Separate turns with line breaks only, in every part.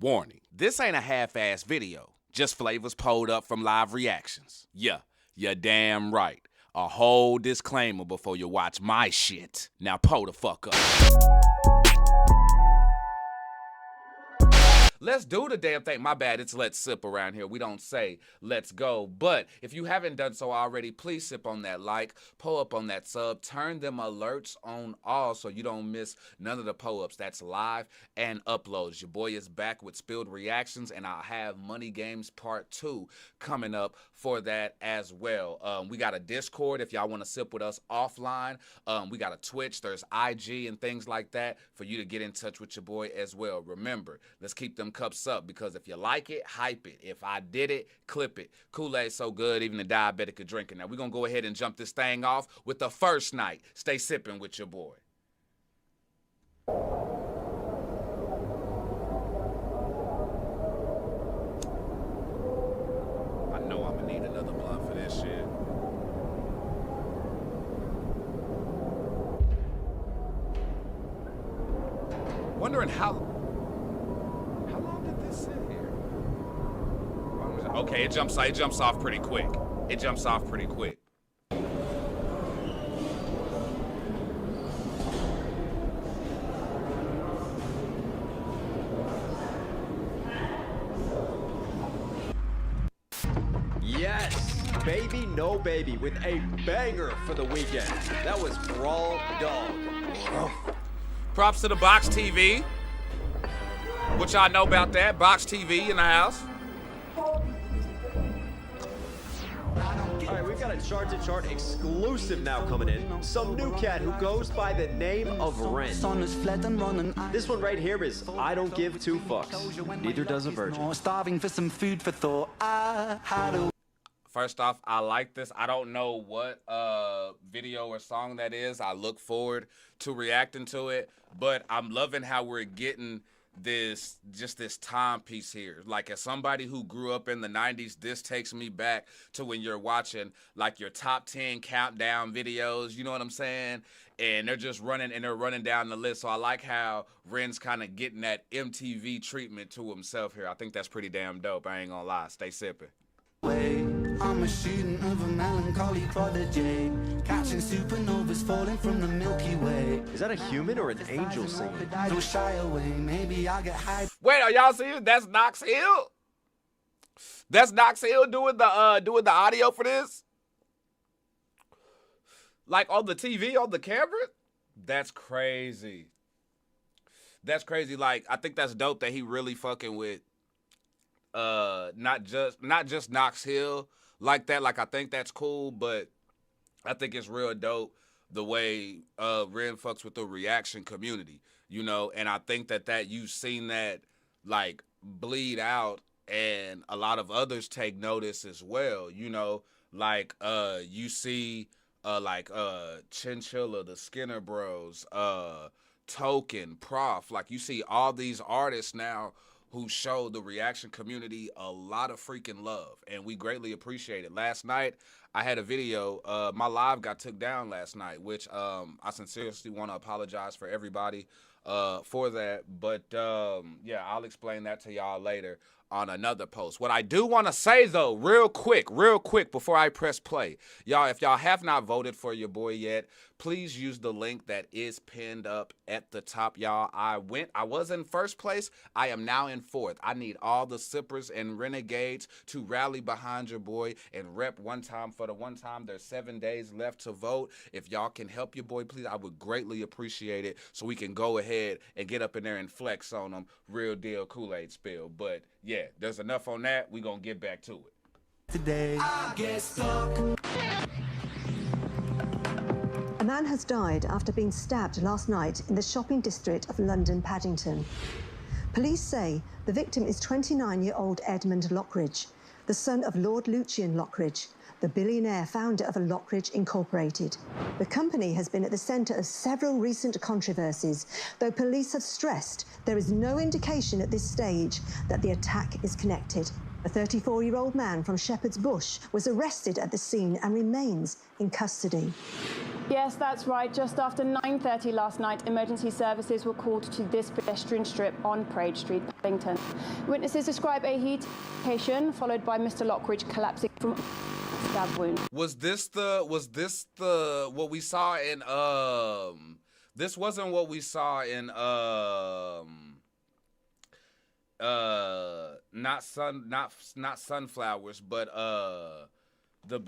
Warning, this ain't a half-ass video. Just flavors pulled up from live reactions. Yeah, you're damn right. A whole disclaimer before you watch my shit. Now pull the fuck up. Let's do the damn thing. My bad, it's let's sip around here. We don't say let's go. But if you haven't done so already, please sip on that like, pull up on that sub, turn them alerts on all so you don't miss none of the pull-ups. That's live and uploads. Your boy is back with Spilled Reactions, and I'll have Money Games Part 2 coming up for that as well. We got a Discord if y'all want to sip with us offline. We got a Twitch, there's IG and things like that for you to get in touch with your boy as well. Remember, let's keep them cups up, because if you like it, hype it. If I did it, clip it. Kool-Aid so good, even the diabetic could drink it. Now, we're going to go ahead and jump this thing off with the first night. Stay sipping with your boy. I know I'm going to need another blunt for this shit. Wondering how long did this sit here? Okay, it jumps off pretty quick. It jumps off pretty quick.
Yes, Baby No Baby with a banger for the weekend. That was Brawl Dog.
Props to the Box TV. What y'all know about that? Box TV in the house.
All right, we've got a chart-to-chart exclusive now coming in. Some new cat who goes by the name of Ren. This one right here is I Don't Give Two Fucks. Neither does a virgin.
Starving for some food for thought.
First off, I like this. I don't know what video or song that is. I look forward to reacting to it, but I'm loving how we're getting this timepiece here. Like, as somebody who grew up in the 90s, this takes me back to when you're watching like your top 10 countdown videos, you know what I'm saying? And they're just running down the list. So I like how Ren's kind of getting that MTV treatment to himself here. I think that's pretty damn dope. I ain't gonna lie. Stay sipping.
I'm a student of a melancholy prodigy, catching supernovas falling from the Milky Way.
Is that a human or an angel singing?
Shy away. Maybe I'll get high.
Wait, are y'all serious? That's Knox Hill? That's Knox Hill doing the audio for this? Like on the TV, on the camera? That's crazy. That's crazy. Like, I think that's dope that he really fucking with not just Knox Hill like that. Like, I think that's cool, but I think it's real dope the way Ren fucks with the reaction community, you know. And I think that you've seen that like bleed out, and a lot of others take notice as well, you know. Like you see like Chinchilla, the Skinner Bros, Token, Prof. Like, you see all these artists now who showed the reaction community a lot of freaking love, and we greatly appreciate it. Last night, I had a video. My live got took down last night, which I sincerely want to apologize for everybody for that. But yeah, I'll explain that to y'all later on another post. What I do want to say, though, real quick, before I press play, y'all, if y'all have not voted for your boy yet, please use the link that is pinned up at the top, y'all. I was in first place. I am now in fourth. I need all the sippers and renegades to rally behind your boy and rep one time for the one time. There's 7 days left to vote. If y'all can help your boy, please, I would greatly appreciate it, so we can go ahead and get up in there and flex on them. Real deal Kool-Aid spill. But yeah, there's enough on that. We're going to get back to it.
Today, I get stuck.
A man has died after being stabbed last night in the shopping district of London, Paddington. Police say the victim is 29-year-old Edmund Lockridge, the son of Lord Lucian Lockridge, the billionaire founder of Lockridge Incorporated. The company has been at the centre of several recent controversies, though police have stressed there is no indication at this stage that the attack is connected. A 34-year-old man from Shepherd's Bush was arrested at the scene and remains in custody.
Yes, that's right. Just after 9:30 last night, emergency services were called to this pedestrian strip on Parade Street, Paddington. Witnesses describe a heat altercation followed by Mr. Lockridge collapsing from a stab wound.
Was this the what we saw in this wasn't what we saw in not sunflowers, but the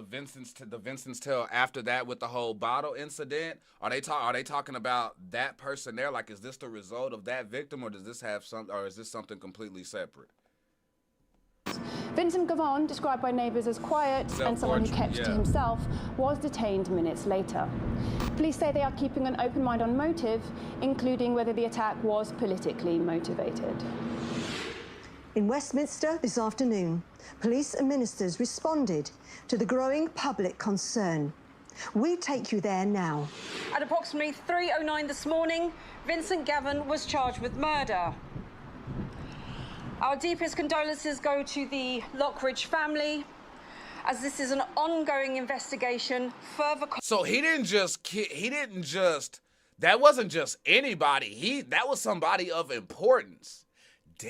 Vincent's Tale after that with the whole bottle incident? Are they talking about that person there? Like, is this the result of that victim, or does this have or is this something completely separate?
Vincent Gavon, described by neighbours as quiet and someone who kept to himself, was detained minutes later. Police say they are keeping an open mind on motive, including whether the attack was politically motivated.
In Westminster this afternoon, police and ministers responded to the growing public concern. We take you there now.
At approximately 3:09 this morning, Vincent Gavon was charged with murder. Our deepest condolences go to the Lockridge family, as this is an ongoing investigation.
So he didn't just, that wasn't just anybody. That was somebody of importance. Damn.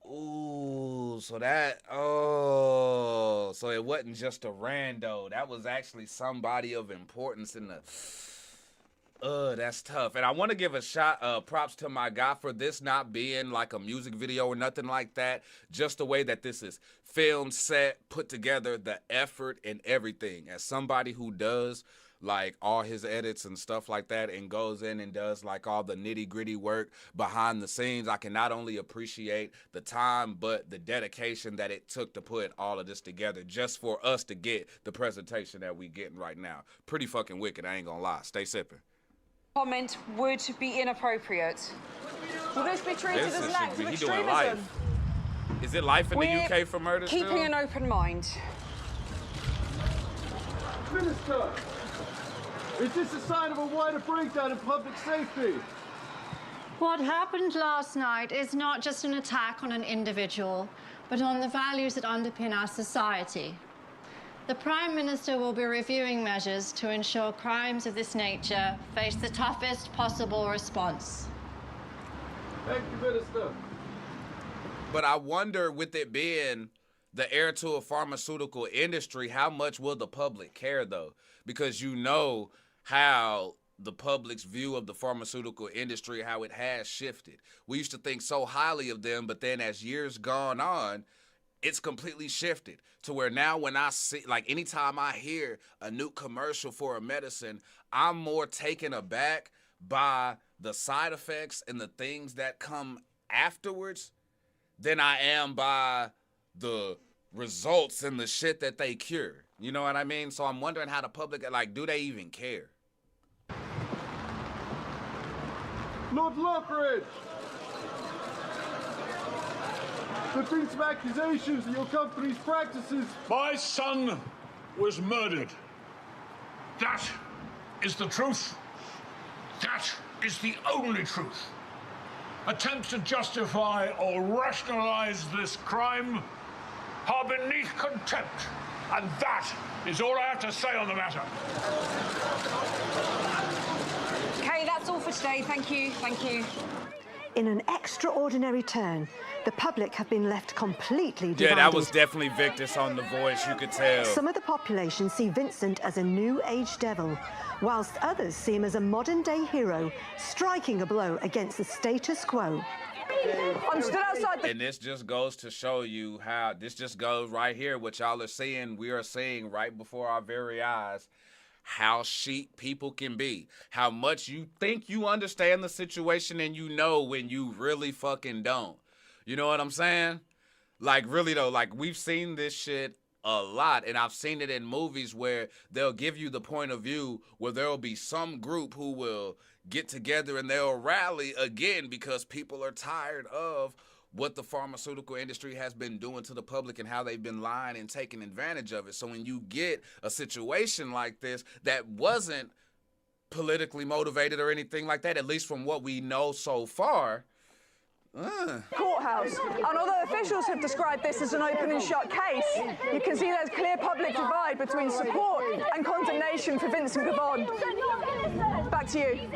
Ooh, so so it wasn't just a rando. That was actually somebody of importance in the... that's tough. And I want to give a props to my guy for this not being like a music video or nothing like that. Just the way that this is filmed, set, put together, the effort and everything. As somebody who does like all his edits and stuff like that and goes in and does like all the nitty gritty work behind the scenes, I can not only appreciate the time, but the dedication that it took to put all of this together just for us to get the presentation that we getting right now. Pretty fucking wicked, I ain't gonna lie. Stay sipping.
Comment would be inappropriate. Will this be treated as an act of extremism?
Is it life in the UK for murder
keeping
still?
an open mind.
Minister, is this a sign of a wider breakdown in public safety?
What happened last night is not just an attack on an individual, but on the values that underpin our society. The Prime Minister will be reviewing measures to ensure crimes of this nature face the toughest possible response.
Thank you, Minister.
But I wonder, with it being the heir to a pharmaceutical industry, how much will the public care, though? Because you know how the public's view of the pharmaceutical industry, how it has shifted. We used to think so highly of them, but then as years gone on, it's completely shifted to where now when I see, like anytime I hear a new commercial for a medicine, I'm more taken aback by the side effects and the things that come afterwards than I am by the results and the shit that they cure. You know what I mean? So I'm wondering how the public, like, do they even care?
Lord Lockridge! There's been some accusations of your company's practices.
My son was murdered. That is the truth. That is the only truth. Attempts to justify or rationalize this crime are beneath contempt. And that is all I have to say on the matter.
Okay, that's all for today. Thank you. Thank you.
In an extraordinary turn, the public have been left completely divided.
Yeah, that was definitely Victus on the voice, you could tell.
Some of the population see Vincent as a new age devil, whilst others see him as a modern-day hero, striking a blow against the status quo.
I'm stood outside the...
And this just goes to show you how, this just goes right here, what y'all are seeing, we are seeing right before our very eyes, how sheep people can be. How much you think you understand the situation and you know when you really fucking don't. You know what I'm saying? Like, really though, like, we've seen this shit a lot, and I've seen it in movies where they'll give you the point of view where there'll be some group who will get together and they'll rally again because people are tired of what the pharmaceutical industry has been doing to the public and how they've been lying and taking advantage of it. So when you get a situation like this that wasn't politically motivated or anything like that, at least from what we know so far,
Courthouse. And although officials have described this as an open and shut case, you can see there's clear public divide between support and condemnation for Vincent Gavon. Back to you.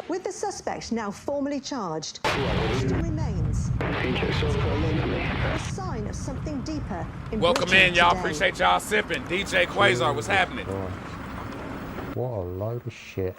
With the suspect now formally charged, the question remains a sign of something deeper in
Welcome
Britain
in, y'all.
today.
Appreciate y'all sipping. DJ Quasar, what's happening?
What a load of shit.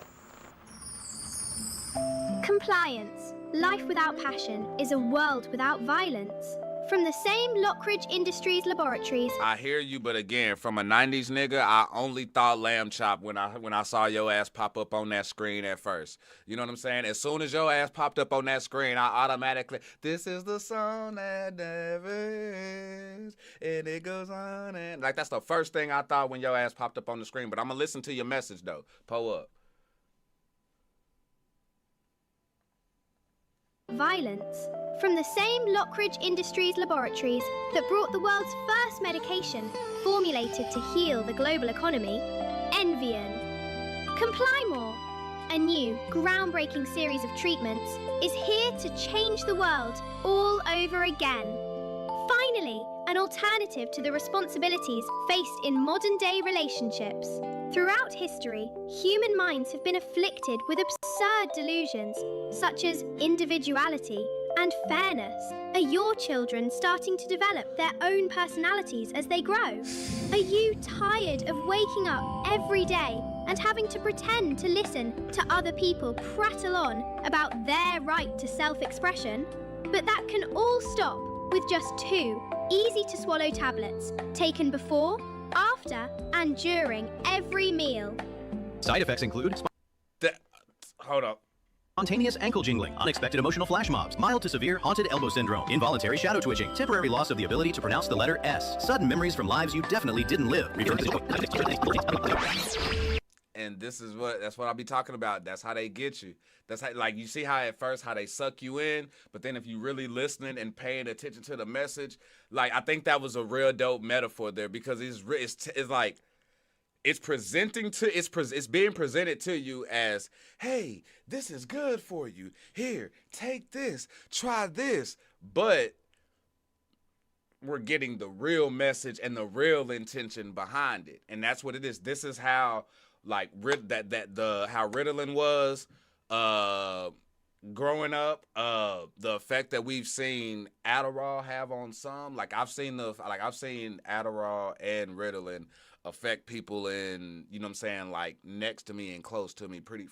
Compliance. Life without passion is a world without violence. From the same Lockridge Industries laboratories.
I hear you, but again, from a 90s nigga, I only thought lamb chop when I saw your ass pop up on that screen at first. You know what I'm saying? As soon as your ass popped up on that screen, I automatically, this is the song that never ends, and it goes on and... Like, that's the first thing I thought when your ass popped up on the screen, but I'm gonna listen to your message, though. Pull up.
Violence. From the same Lockridge Industries laboratories that brought the world's first medication formulated to heal the global economy, Envion. Comply more. A new, groundbreaking series of treatments is here to change the world all over again. Finally, an alternative to the responsibilities faced in modern-day relationships. Throughout history, human minds have been afflicted with absurd delusions, such as individuality and fairness. Are your children starting to develop their own personalities as they grow? Are you tired of waking up every day and having to pretend to listen to other people prattle on about their right to self-expression? But that can all stop with just 2 easy-to-swallow tablets taken before, after, and during every meal.
Side effects include
hold up.
Spontaneous ankle jingling, unexpected emotional flash mobs, mild to severe haunted elbow syndrome, involuntary shadow twitching, temporary loss of the ability to pronounce the letter S, sudden memories from lives you definitely didn't live.
And that's what I'll be talking about. That's how they get you. That's how, like, you see how at first how they suck you in, but then if you really listening and paying attention to the message, like, I think that was a real dope metaphor there, because it's like it's being presented to you as, hey, this is good for you. Here, take this, try this, but we're getting the real message and the real intention behind it, and that's what it is. This is how, like, how Ritalin was growing up, the effect that we've seen Adderall have on some. Like, I've seen Adderall and Ritalin affect people in, you know what I'm saying, like, next to me and close to me, pretty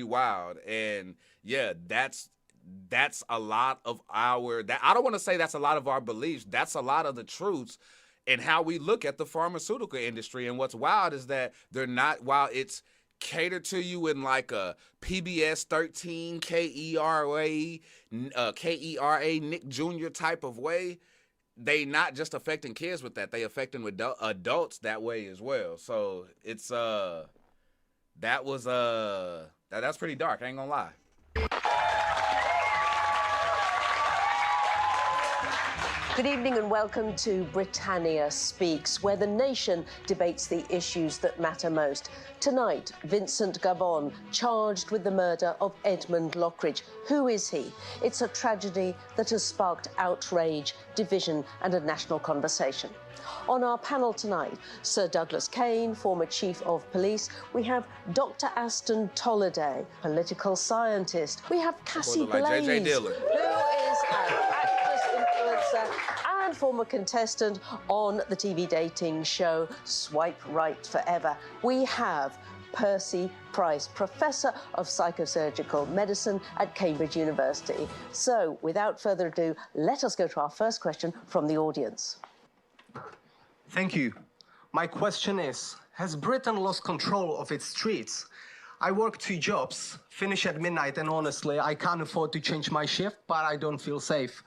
wild. And yeah, that's a lot of I don't want to say that's a lot of our beliefs. That's a lot of the truths and how we look at the pharmaceutical industry. And what's wild is that they're not, while it's catered to you in like a PBS 13 KERA Nick Jr. type of way, they not just affecting kids with that, they affecting with adults that way as well. So it's that's pretty dark, I ain't gonna lie.
Good evening and welcome to Britannia Speaks, where the nation debates the issues that matter most. Tonight, Vincent Gavon, charged with the murder of Edmund Lockridge. Who is he? It's a tragedy that has sparked outrage, division and a national conversation. On our panel tonight, Sir Douglas Kane, former Chief of Police. We have Dr. Aston Tolliday, political scientist. We have Cassie Blaze, who is an actress, influencer, and former contestant on the TV dating show Swipe Right Forever. We have Percy Price, Professor of Psychosurgical Medicine at Cambridge University. So, without further ado, let us go to our first question from the audience.
Thank you. My question is, has Britain lost control of its streets? I work 2 jobs, finish at midnight, and honestly, I can't afford to change my shift, but I don't feel safe.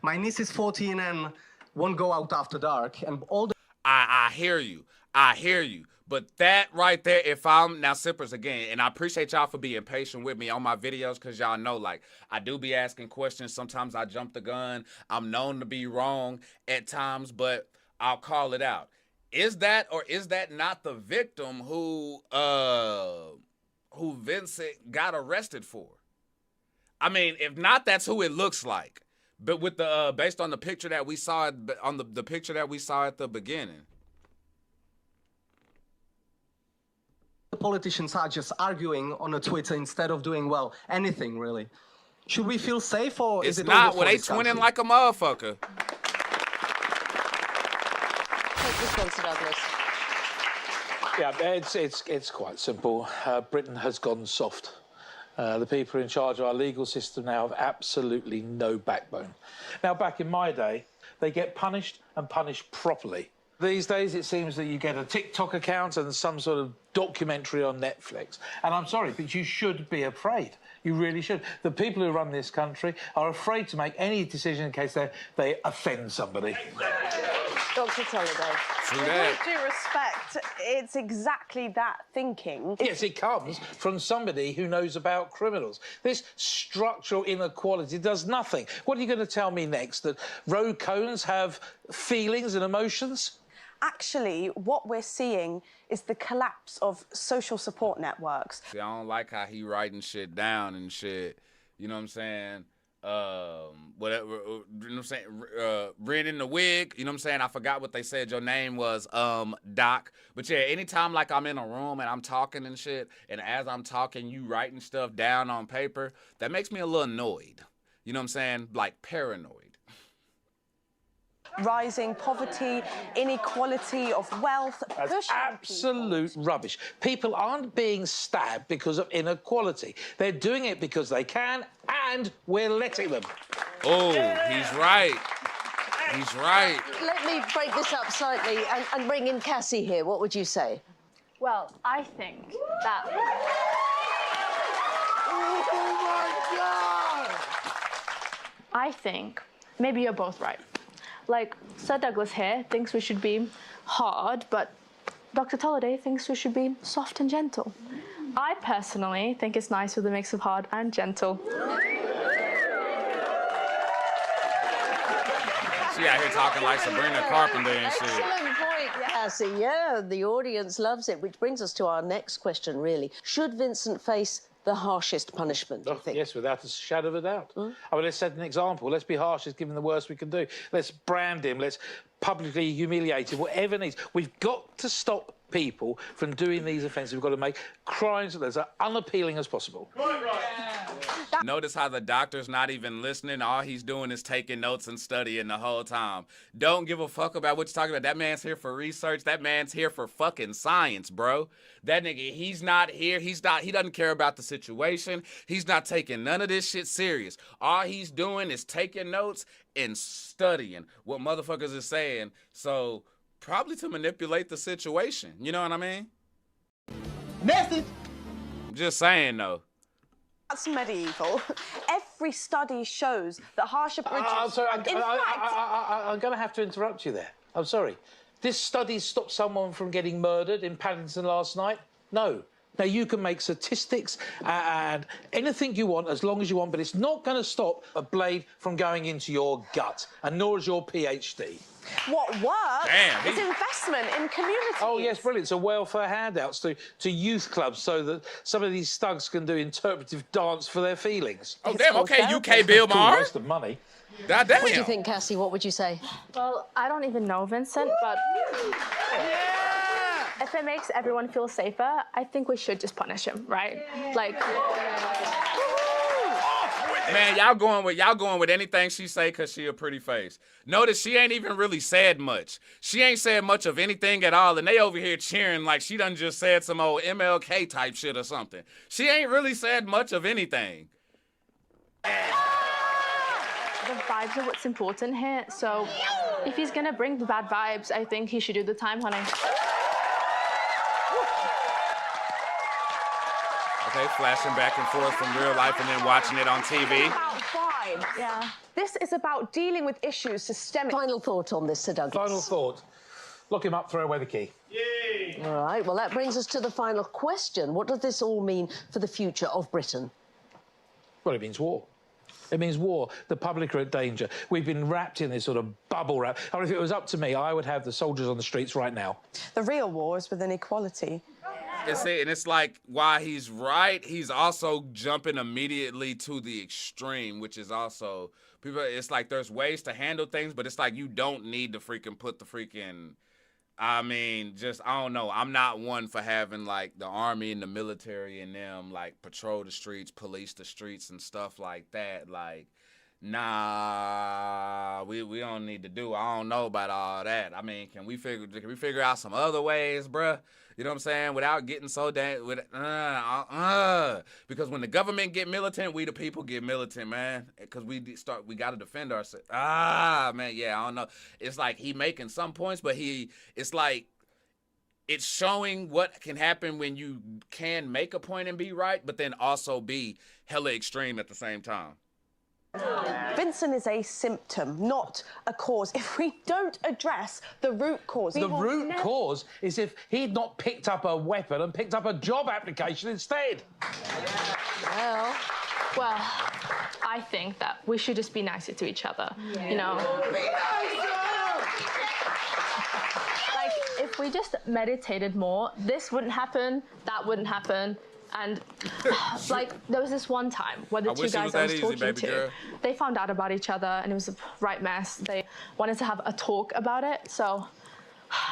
My niece is 14 and won't go out after dark, and all the...
I hear you. But that right there, if I'm now sippers again, and I appreciate y'all for being patient with me on my videos, because y'all know, like, I do be asking questions. Sometimes I jump the gun. I'm known to be wrong at times, but I'll call it out. Is that or is that not the victim who Vincent got arrested for? I mean, if not, that's who it looks like. But with the based on the picture that we saw on the picture that we saw at the beginning.
The politicians are just arguing on a Twitter instead of doing, well, anything really. Should we feel safe, or
It's
is it
not.
over
Well,
for
they
this
twinning
country?
like a motherfucker.
Take this one, Sir Douglas.
Yeah, it's quite simple. Britain has gone soft. The people in charge of our legal system now have absolutely no backbone. Now, back in my day, they get punished and punished properly. These days, it seems that you get a TikTok account and some sort of documentary on Netflix. And I'm sorry, but you should be afraid. You really should. The people who run this country are afraid to make any decision in case they offend somebody.
Dr. Tolliday.
True
With
that.
due respect, it's exactly that thinking.
Yes, it comes from somebody who knows about criminals. This structural inequality does nothing. What are you going to tell me next? That road cones have feelings and emotions?
Actually, what we're seeing is the collapse of social support networks.
See, I don't like how he writing shit down and shit. You know what I'm saying? Whatever, you know what I'm saying? Ren in the wig, you know what I'm saying? I forgot what they said your name was, Doc. But yeah, anytime like I'm in a room and I'm talking and shit, and as I'm talking, you writing stuff down on paper, that makes me a little annoyed. You know what I'm saying? Like paranoid.
Rising poverty, inequality of wealth.
That's absolute rubbish. People aren't being stabbed because of inequality. They're doing it because they can, and we're letting them.
Oh, he's right. He's right.
Let me break this up slightly and bring in Cassie here. What would you say?
Well, I think that... I think maybe you're both right. Like, Sir Douglas here thinks we should be hard, but Dr. Tolliday thinks we should be soft and gentle. I personally think it's nice with a mix of hard and gentle.
She out here talking like Sabrina Carpenter and shit.
Excellent point, Cassie. Yeah, the audience loves it, which brings us to our next question, really. Should Vincent face the harshest punishment, do you think?
Yes, without a shadow of a doubt. I mean, let's set an example. Let's be harsh. Let's give him the worst we can do. Let's brand him. Let's publicly humiliate him, whatever it needs. We've got to stop people from doing these offences. We've got to make crimes that are as unappealing as possible.
Notice how the doctor's not even listening. All he's doing is taking notes and studying the whole time. Don't give a fuck about what you're talking about. That man's here for research. That man's here for fucking science, bro. That nigga, he's not here. He doesn't care about the situation. He's not taking none of this shit serious. All he's doing is taking notes and studying what motherfuckers is saying. So probably to manipulate the situation. You know what I mean?
Message.
I'm just saying, though.
That's medieval. Every study shows that harsher punishments...
I'm sorry, I'm going to have to interrupt you there. I'm sorry. This study stopped someone from getting murdered in Paddington last night? No. Now, you can make statistics and anything you want as long as you want, but it's not going to stop a blade from going into your gut, and nor is your PhD.
What works is investment in communities.
Oh, yes, brilliant. So welfare handouts to youth clubs so that some of these thugs can do interpretive dance for their feelings.
Oh, damn, okay, UK Bill
Cool
Maher.
waste of money.
God damn.
What do you think, Cassie? What would you say?
Well, I don't even know Vincent, but... If it makes everyone feel safer, I think we should just punish him, right? Like...
Man, y'all going with anything she say because she a pretty face. Notice she ain't even really said much. She ain't said much of anything at all, and they over here cheering like she done just said some old MLK type shit or something. She ain't really said much of anything.
The vibes are what's important here, so if he's gonna bring the bad vibes, I think he should do the time, honey.
Okay, flashing back and forth from real life and then watching it on TV.
About vibes. Yeah. This is about dealing with issues systemic.
Final thought on this, Sir Douglas.
Final thought. Lock him up, throw away the key.
Yay! All right, well, that brings us to the final question. What does this all mean for the future of Britain?
Well, it means war. It means war. The public are at danger. We've been wrapped in this sort of bubble wrap. I mean, if it was up to me, I would have the soldiers on the streets right now.
The real war is with inequality.
And it's like, while he's right, he's also jumping immediately to the extreme, which is also people. It's like there's ways to handle things, but it's like you don't need to freaking put the freaking. I mean, just I don't know. I'm not one for having like the army and the military and them like patrol the streets, police the streets, and stuff like that. Like, nah, we don't need to do. I don't know about all that. I mean, can we figure out some other ways, bruh? You know what I'm saying? Without getting so damn because when the government get militant, we the people get militant, man. Because we got to defend ourselves. Man, yeah, I don't know. It's like he making some points, but it's like it's showing what can happen when you can make a point and be right, but then also be hella extreme at the same time.
Vincent is a symptom, not a cause. If we don't address the root cause...
The root cause is if he'd not picked up a weapon and picked up a job application instead.
Well, I think that we should just be nicer to each other, you know? Like, if we just meditated more, this wouldn't happen, that wouldn't happen. And, like, there was this one time where the two guys I was talking to, they found out about each other, and it was a right mess. They wanted to have a talk about it, so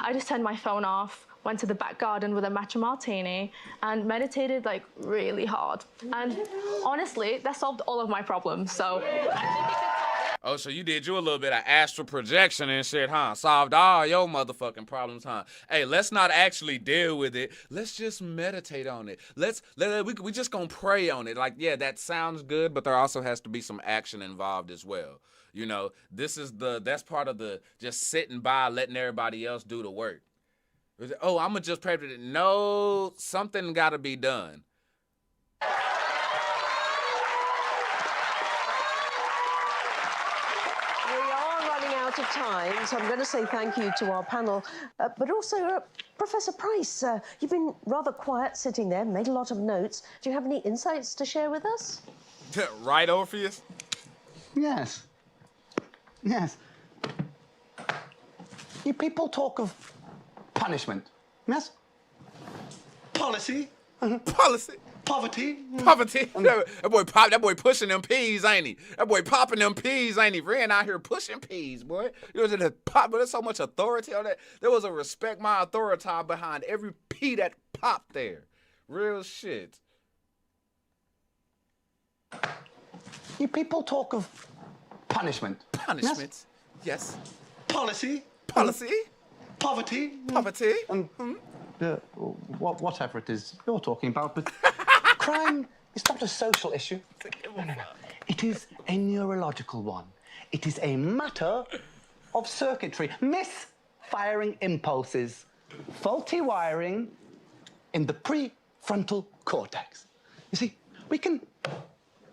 I just turned my phone off, went to the back garden with a matcha martini, and meditated, like, really hard. And honestly, that solved all of my problems, so
Oh, so you did a little bit of astral projection and shit, huh? Solved all your motherfucking problems, huh? Hey, let's not actually deal with it. Let's just meditate on it. We just gonna pray on it. Like, yeah, that sounds good, but there also has to be some action involved as well. You know, that's part of the just sitting by, letting everybody else do the work. Oh, I'm gonna just pray for it. No, something gotta be done.
Of time, so I'm going to say thank you to our panel, but also Professor Price, you've been rather quiet sitting there, made a lot of notes. Do you have any insights to share with us?
Right, Orpheus?
Yes. You people talk of punishment, yes? Policy.
Policy.
Poverty.
That boy pushing them peas, ain't he? That boy popping them peas, ain't he? Ran out here pushing peas, boy. But there's so much authority on that. There was a respect my authority behind every pea that popped there. Real shit.
You people talk of punishment.
Punishment. Yes.
Policy. Poverty. And whatever it is you're talking about, but crime is not a social issue. No. It is a neurological one. It is a matter of circuitry, misfiring impulses, faulty wiring in the prefrontal cortex. You see, we can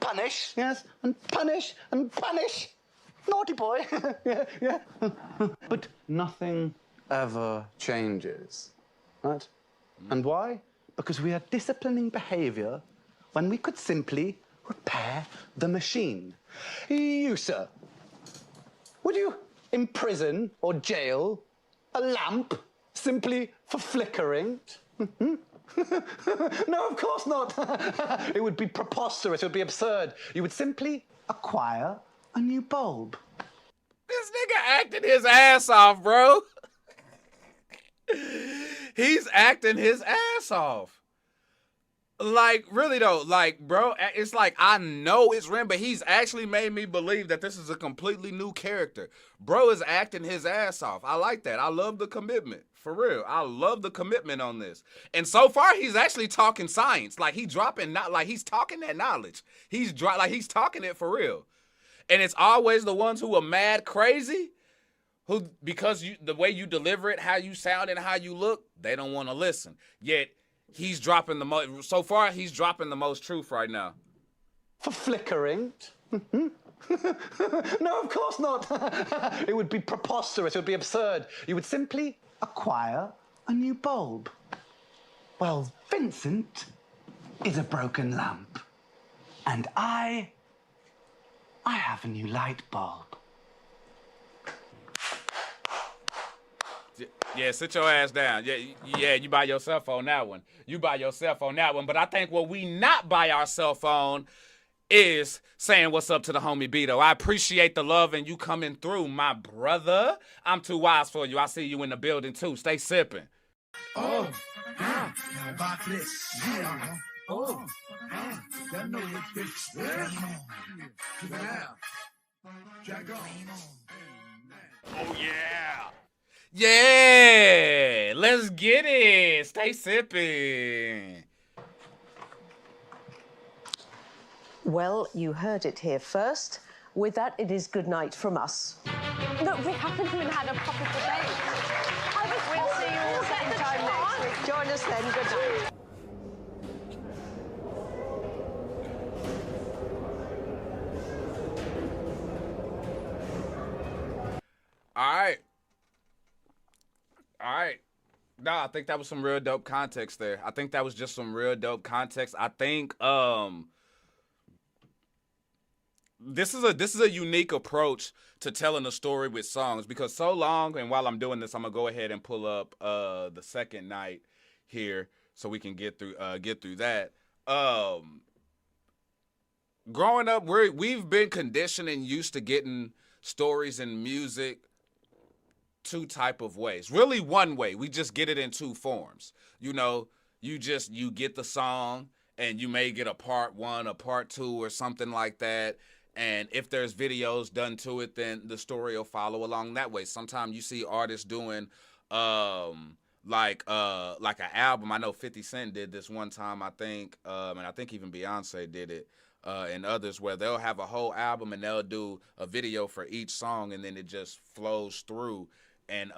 punish, yes, and punish and punish. Naughty boy. yeah. But nothing ever changes, right? And why? Because we are disciplining behavior when we could simply repair the machine. You, sir, would you imprison or jail a lamp simply for flickering? No, of course not. It would be preposterous. It would be absurd. You would simply acquire a new bulb.
This nigga acting his ass off, bro. He's acting his ass off. Like, really though, like, bro, it's like, I know it's Ren, but he's actually made me believe that this is a completely new character. Bro is acting his ass off. I like that. I love the commitment. For real. I love the commitment on this. And so far, he's actually talking science. Like, he's talking that knowledge. He's talking it for real. And it's always the ones who are mad crazy, who, because the way you deliver it, how you sound and how you look, they don't want to listen. Yet, he's dropping the most, so far, he's dropping the most truth right now.
For flickering? No, of course not. It would be preposterous. It would be absurd. You would simply acquire a new bulb. Well, Vincent is a broken lamp. And I have a new light bulb.
Yeah, sit your ass down. Yeah, you by yourself on that one. You by yourself on that one. But I think what we not by ourself on is saying what's up to the homie Beto. I appreciate the love and you coming through, my brother. I'm too wise for you. I see you in the building too. Stay sipping.
Oh, now back this. Yeah. Oh, that know what this.
Oh, yeah. Yeah. Let's get it. Stay sipping.
Well, you heard it here first. With that, it is good night from us.
Look, we haven't even had a proper debate. We'll see you all same time next week.
Join us then. Good night.
All right. No, I think that was some real dope context there. I think that was just some real dope context. I think this is a unique approach to telling a story with songs, because so long, and while I'm doing this, I'm gonna go ahead and pull up the second night here so we can get through that. Growing up, we've been conditioned and used to getting stories in music two type of ways. Really one way. We just get it in two forms. You know, you get the song and you may get a part 1, a part 2 or something like that. And if there's videos done to it, then the story will follow along that way. Sometimes you see artists doing like an album. I know 50 Cent did this one time, I think, and I think even Beyonce did it. And others, where they'll have a whole album and they'll do a video for each song, and then it just flows through and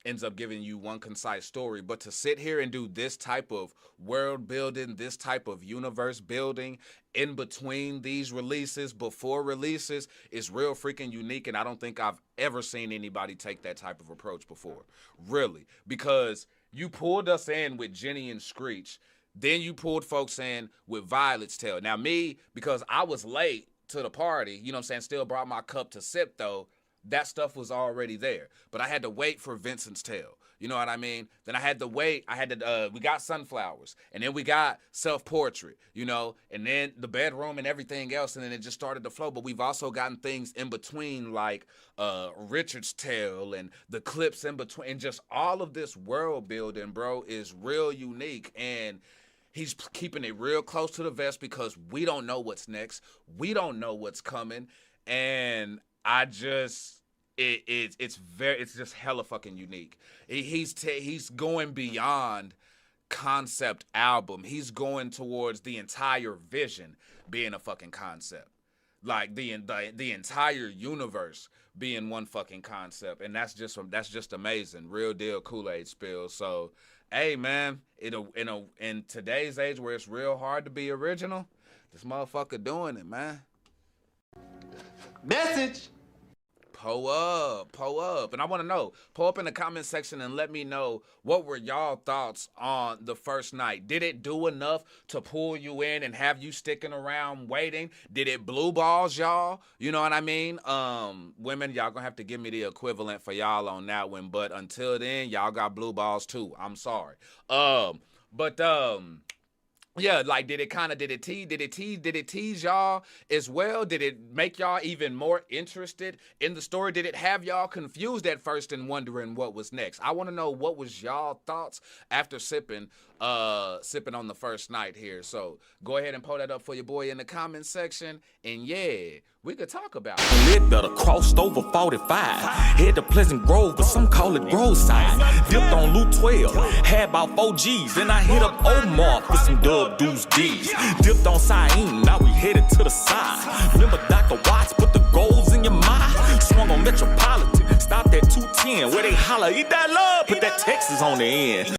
ends up giving you one concise story. But to sit here and do this type of world building, this type of universe building in between these releases, before releases, is real freaking unique, and I don't think I've ever seen anybody take that type of approach before, really, because you pulled us in with Jenny and Screech. Then you pulled folks in with Violet's Tale. Now me, because I was late to the party, you know what I'm saying, still brought my cup to sip though, that stuff was already there. But I had to wait for Vincent's Tale. You know what I mean? Then I had to wait. We got Sunflowers. And then we got Self-Portrait, you know, and then The Bedroom and everything else. And then it just started to flow. But we've also gotten things in between like Richard's Tale and the clips in between. And just all of this world building, bro, is real unique. And he's keeping it real close to the vest because we don't know what's next. We don't know what's coming. And it's just hella fucking unique. He's going beyond concept album. He's going towards the entire vision being a fucking concept. Like the entire universe being one fucking concept. And that's just amazing. Real deal Kool-Aid spill. So, hey man, in today's age where it's real hard to be original, this motherfucker doing it, man.
Message.
Pull up. And I want to know, pull up in the comment section and let me know, what were y'all thoughts on the first night? Did it do enough to pull you in and have you sticking around waiting? Did it blue balls y'all? You know what I mean? Women, y'all gonna have to give me the equivalent for y'all on that one. But until then, y'all got blue balls too. I'm sorry. Yeah, like did it tease y'all as well? Did it make y'all even more interested in the story? Did it have y'all confused at first and wondering what was next? I want to know what was y'all thoughts after sipping on the first night here. So go ahead and pull that up for your boy in the comment section, and yeah, we could talk about it.
Lit better crossed over 45. Head to Pleasant Grove, but some call it Groveside. Dipped on Loot 12, had about 4 G's. Then I hit up Omar for some Dub Deuce D's. Dipped on Syene, now we headed to the side. Remember Dr. Watts, put the goals in your mind. Swung on Metropolitan, stopped at 210, where they holler, eat that love, put that Texas on the end.